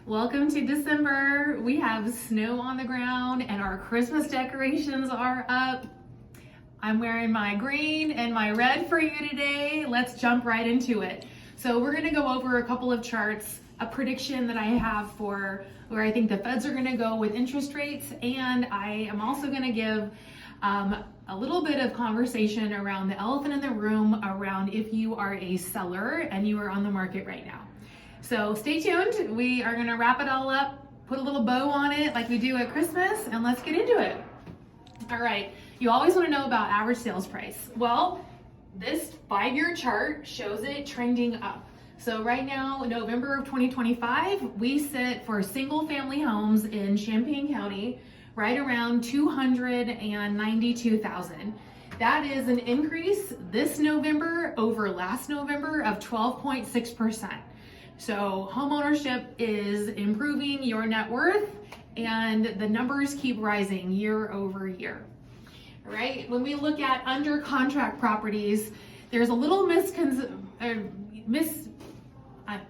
Welcome to December. We have snow on the ground and our Christmas decorations are up. I'm wearing my green and my red for you today. Let's jump right into it. So we're gonna go over a couple of charts, a prediction that I have for where I think the feds are gonna go with interest rates, and I am also gonna give a little bit of conversation around the elephant in the room around if you are a seller and you are on the market right now. So stay tuned. We are gonna wrap it all up, put a little bow on it like we do at Christmas, and let's get into it. All right, you always wanna know about average sales price. Well, this 5-year chart shows it trending up. So right now, November of 2025, we sit for single family homes in Champaign County, right around 292,000. That is an increase this November over last November of 12.6%. So homeownership is improving your net worth and the numbers keep rising year over year. All right, when we look at under contract properties, there's a little I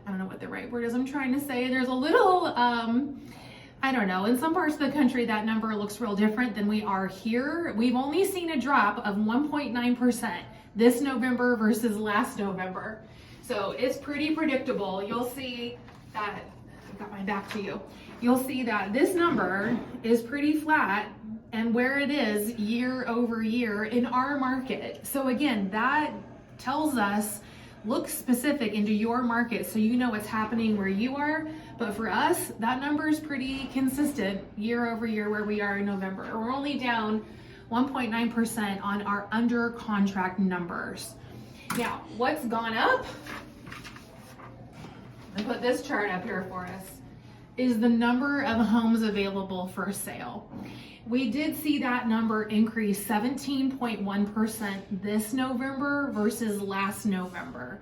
don't know what the right word is I'm trying to say. There's a little, I don't know, in some parts of the country that number looks real different than we are here. We've only seen a drop of 1.9% this November versus last November. So it's pretty predictable. You'll see that, I've got my back to you. You'll see that this number is pretty flat and where it is year over year in our market. So again, that tells us, look specific into your market so you know what's happening where you are. But for us, that number is pretty consistent year over year where we are in November. We're only down 1.9% on our under contract numbers. Now, what's gone up, I put this chart up here for us, is the number of homes available for sale. We did see that number increase 17.1% this November versus last November.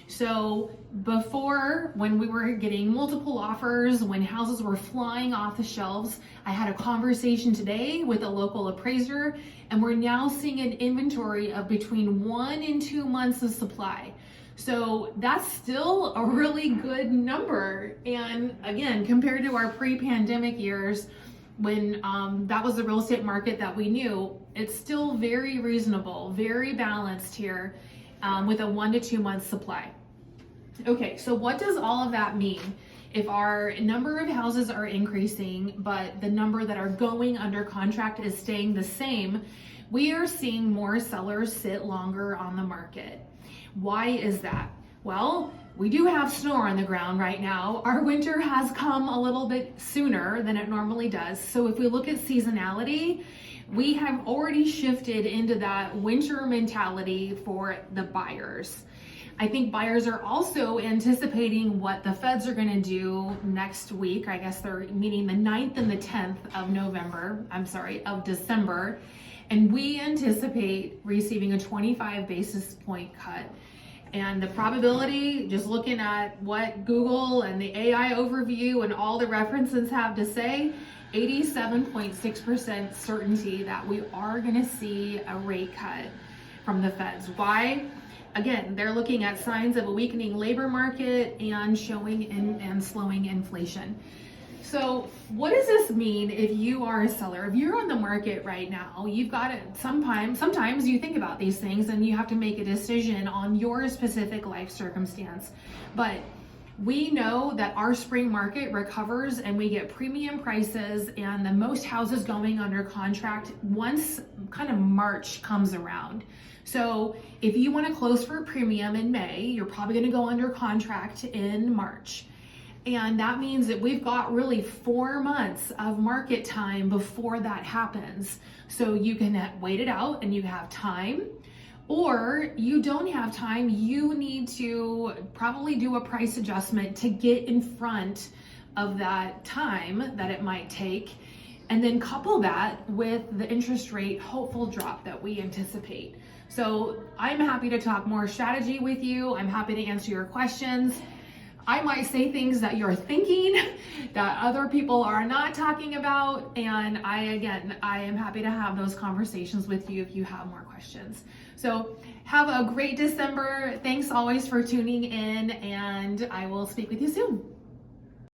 So before, when we were getting multiple offers, when houses were flying off the shelves, I had a conversation today with a local appraiser, and we're now seeing an inventory of between 1 and 2 months of supply. So that's still a really good number. And again, compared to our pre-pandemic years, when that was the real estate market that we knew, it's still very reasonable, very balanced here with a 1 to 2 month supply. Okay, so what does all of that mean? If our number of houses are increasing, but the number that are going under contract is staying the same, we are seeing more sellers sit longer on the market. Why is that? Well, we do have snow on the ground right now. Our winter has come a little bit sooner than it normally does. So if we look at seasonality, we have already shifted into that winter mentality for the buyers. I think buyers are also anticipating what the feds are going to do next week. I guess they're meeting the 9th and the 10th of December. And we anticipate receiving a 25 basis point cut. And the probability, just looking at what Google and the AI overview and all the references have to say, 87.6% certainty that we are going to see a rate cut from the feds. Why? Again, they're looking at signs of a weakening labor market and showing and slowing inflation. So what does this mean if you are a seller? If you're on the market right now, you've got it. Sometimes you think about these things and you have to make a decision on your specific life circumstance. But we know that our spring market recovers and we get premium prices and the most houses going under contract once kind of March comes around. So if you want to close for a premium in May, you're probably going to go under contract in March. And that means that we've got really 4 months of market time before that happens. So you can wait it out and you have time, or you don't have time. You need to probably do a price adjustment to get in front of that time that it might take. And then couple that with the interest rate hopeful drop that we anticipate. So I'm happy to talk more strategy with you. I'm happy to answer your questions. I might say things that you're thinking that other people are not talking about. And I am happy to have those conversations with you if you have more questions. So have a great December. Thanks always for tuning in, and I will speak with you soon.